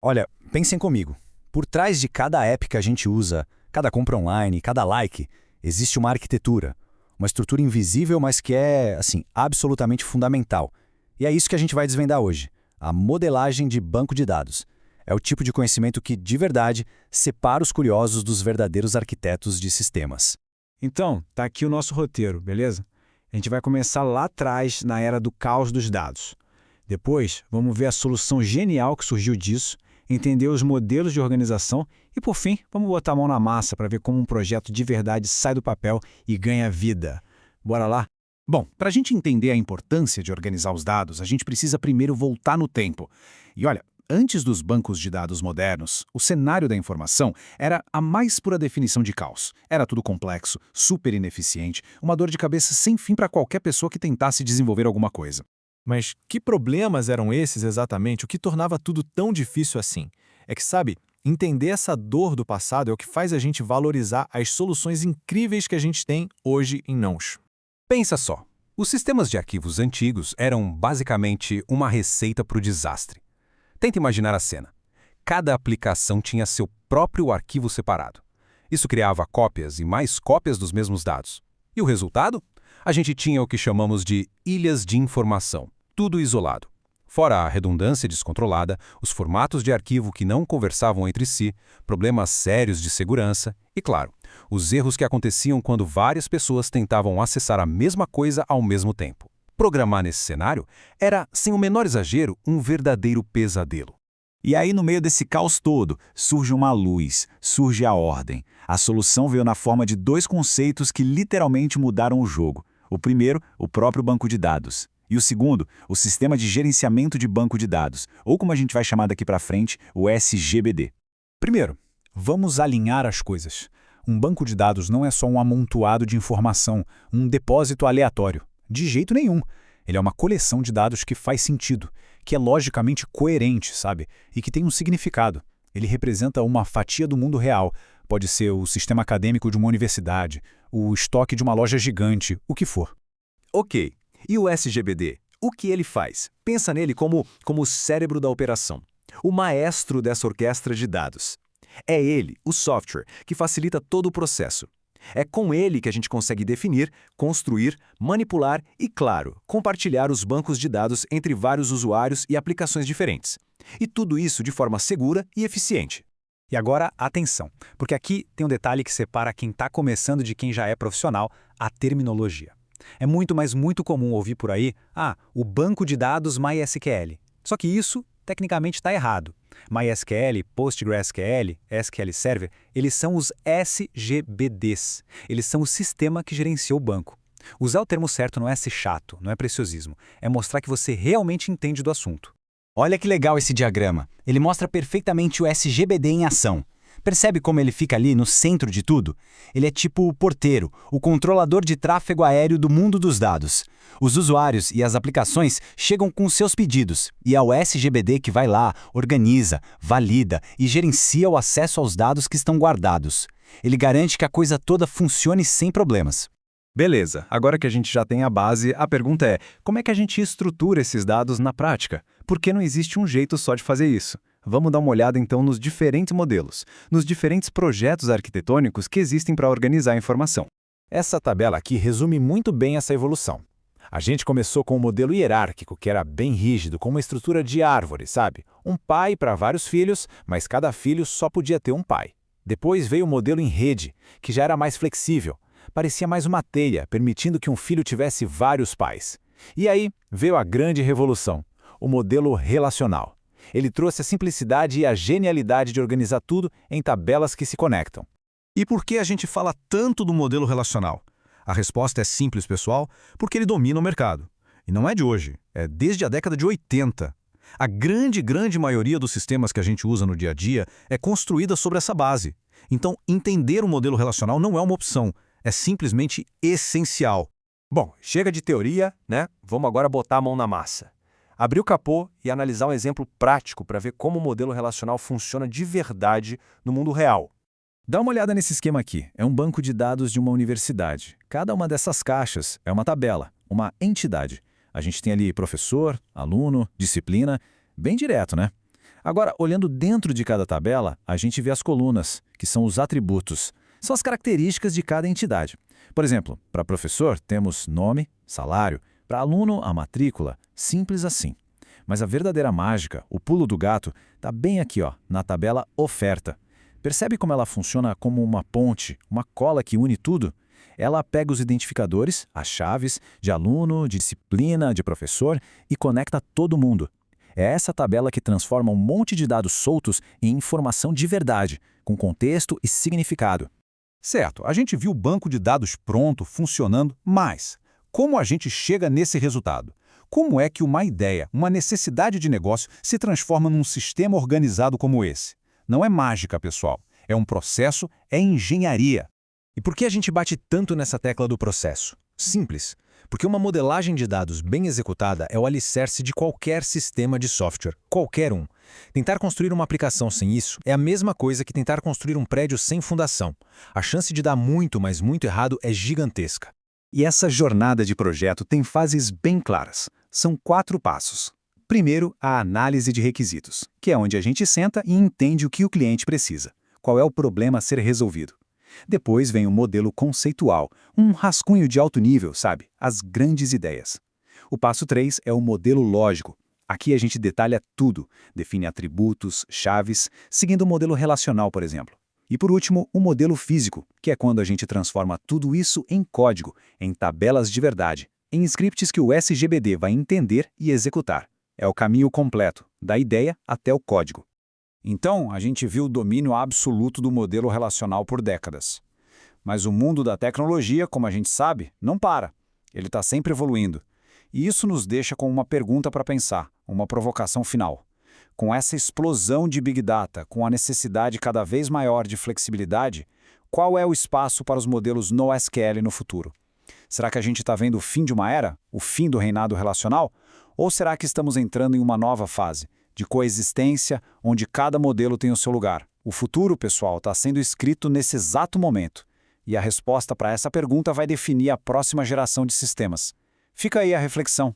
Olha, pensem comigo. Por trás de cada app que a gente usa, cada compra online, cada like, existe uma arquitetura, uma estrutura invisível, mas que é, assim, absolutamente fundamental. E é isso que a gente vai desvendar hoje, a modelagem de banco de dados. É o tipo de conhecimento que, de verdade, separa os curiosos dos verdadeiros arquitetos de sistemas. Então, tá aqui o nosso roteiro, beleza? A gente vai começar lá atrás, na era do caos dos dados. Depois, vamos ver a solução genial que surgiu disso, entender os modelos de organização e, por fim, vamos botar a mão na massa para ver como um projeto de verdade sai do papel e ganha vida. Bora lá? Bom, para a gente entender a importância de organizar os dados, a gente precisa primeiro voltar no tempo. E olha, antes dos bancos de dados modernos, o cenário da informação era a mais pura definição de caos. Era tudo complexo, super ineficiente, uma dor de cabeça sem fim para qualquer pessoa que tentasse desenvolver alguma coisa. Mas que problemas eram esses exatamente? O que tornava tudo tão difícil assim? É que, sabe, entender essa dor do passado é o que faz a gente valorizar as soluções incríveis que a gente tem hoje em mãos. Pensa só, os sistemas de arquivos antigos eram basicamente uma receita para o desastre. Tenta imaginar a cena. Cada aplicação tinha seu próprio arquivo separado. Isso criava cópias e mais cópias dos mesmos dados. E o resultado? A gente tinha o que chamamos de ilhas de informação, tudo isolado. Fora a redundância descontrolada, os formatos de arquivo que não conversavam entre si, problemas sérios de segurança e, claro, os erros que aconteciam quando várias pessoas tentavam acessar a mesma coisa ao mesmo tempo. Programar nesse cenário era, sem o menor exagero, um verdadeiro pesadelo. E aí, no meio desse caos todo, surge uma luz, surge a ordem. A solução veio na forma de dois conceitos que literalmente mudaram o jogo. O primeiro, o próprio banco de dados. E o segundo, o sistema de gerenciamento de banco de dados, ou como a gente vai chamar daqui para frente, o SGBD. Primeiro, vamos alinhar as coisas. Um banco de dados não é só um amontoado de informação, um depósito aleatório. De jeito nenhum. Ele é uma coleção de dados que faz sentido, que é logicamente coerente, sabe? E que tem um significado. Ele representa uma fatia do mundo real. Pode ser o sistema acadêmico de uma universidade, o estoque de uma loja gigante, o que for. Ok, e o SGBD? O que ele faz? Pensa nele como o cérebro da operação, o maestro dessa orquestra de dados. É ele, o software, que facilita todo o processo. É com ele que a gente consegue definir, construir, manipular e, claro, compartilhar os bancos de dados entre vários usuários e aplicações diferentes. E tudo isso de forma segura e eficiente. E agora, atenção, porque aqui tem um detalhe que separa quem está começando de quem já é profissional, a terminologia. É muito, mas muito comum ouvir por aí, o banco de dados MySQL. Só que isso, tecnicamente, está errado. MySQL, PostgreSQL, SQL Server, eles são os SGBDs. Eles são o sistema que gerencia o banco. Usar o termo certo não é ser chato, não é preciosismo. É mostrar que você realmente entende do assunto. Olha que legal esse diagrama. Ele mostra perfeitamente o SGBD em ação. Percebe como ele fica ali no centro de tudo? Ele é tipo o porteiro, o controlador de tráfego aéreo do mundo dos dados. Os usuários e as aplicações chegam com seus pedidos, e é o SGBD que vai lá, organiza, valida e gerencia o acesso aos dados que estão guardados. Ele garante que a coisa toda funcione sem problemas. Beleza, agora que a gente já tem a base, a pergunta é, como é que a gente estrutura esses dados na prática? Porque não existe um jeito só de fazer isso. Vamos dar uma olhada então nos diferentes modelos, nos diferentes projetos arquitetônicos que existem para organizar a informação. Essa tabela aqui resume muito bem essa evolução. A gente começou com um modelo hierárquico, que era bem rígido, com uma estrutura de árvore, sabe? Um pai para vários filhos, mas cada filho só podia ter um pai. Depois veio o modelo em rede, que já era mais flexível. Parecia mais uma teia, permitindo que um filho tivesse vários pais. E aí veio a grande revolução, o modelo relacional. Ele trouxe a simplicidade e a genialidade de organizar tudo em tabelas que se conectam. E por que a gente fala tanto do modelo relacional? A resposta é simples, pessoal, porque ele domina o mercado. E não é de hoje, é desde a década de 80. A grande maioria dos sistemas que a gente usa no dia a dia é construída sobre essa base. Então, entender o modelo relacional não é uma opção, é simplesmente essencial. Bom, chega de teoria, né? Vamos agora botar a mão na massa. Abrir o capô e analisar um exemplo prático para ver como o modelo relacional funciona de verdade no mundo real. Dá uma olhada nesse esquema aqui. É um banco de dados de uma universidade. Cada uma dessas caixas é uma tabela, uma entidade. A gente tem ali professor, aluno, disciplina, bem direto, né? Agora, olhando dentro de cada tabela, a gente vê as colunas, que são os atributos. São as características de cada entidade. Por exemplo, para professor, temos nome, salário. Para aluno, a matrícula. Simples assim. Mas a verdadeira mágica, o pulo do gato, está bem aqui, ó, na tabela oferta. Percebe como ela funciona como uma ponte, uma cola que une tudo? Ela pega os identificadores, as chaves, de aluno, de disciplina, de professor e conecta todo mundo. É essa tabela que transforma um monte de dados soltos em informação de verdade, com contexto e significado. Certo, a gente viu o banco de dados pronto, funcionando, mas como a gente chega nesse resultado? Como é que uma ideia, uma necessidade de negócio se transforma num sistema organizado como esse? Não é mágica, pessoal. É um processo, é engenharia. E por que a gente bate tanto nessa tecla do processo? Simples. Porque uma modelagem de dados bem executada é o alicerce de qualquer sistema de software, qualquer um. Tentar construir uma aplicação sem isso é a mesma coisa que tentar construir um prédio sem fundação. A chance de dar muito, mas muito errado é gigantesca. E essa jornada de projeto tem fases bem claras. São 4 passos. Primeiro, a análise de requisitos, que é onde a gente senta e entende o que o cliente precisa. Qual é o problema a ser resolvido? Depois vem o modelo conceitual, um rascunho de alto nível, sabe? As grandes ideias. O passo 3 é o modelo lógico. Aqui a gente detalha tudo, define atributos, chaves, seguindo o modelo relacional, por exemplo. E por último, o modelo físico, que é quando a gente transforma tudo isso em código, em tabelas de verdade, em scripts que o SGBD vai entender e executar. É o caminho completo, da ideia até o código. Então, a gente viu o domínio absoluto do modelo relacional por décadas. Mas o mundo da tecnologia, como a gente sabe, não para. Ele está sempre evoluindo. E isso nos deixa com uma pergunta para pensar, uma provocação final. Com essa explosão de Big Data, com a necessidade cada vez maior de flexibilidade, qual é o espaço para os modelos NoSQL no futuro? Será que a gente está vendo o fim de uma era? O fim do reinado relacional? Ou será que estamos entrando em uma nova fase, de coexistência, onde cada modelo tem o seu lugar? O futuro, pessoal, está sendo escrito nesse exato momento. E a resposta para essa pergunta vai definir a próxima geração de sistemas. Fica aí a reflexão.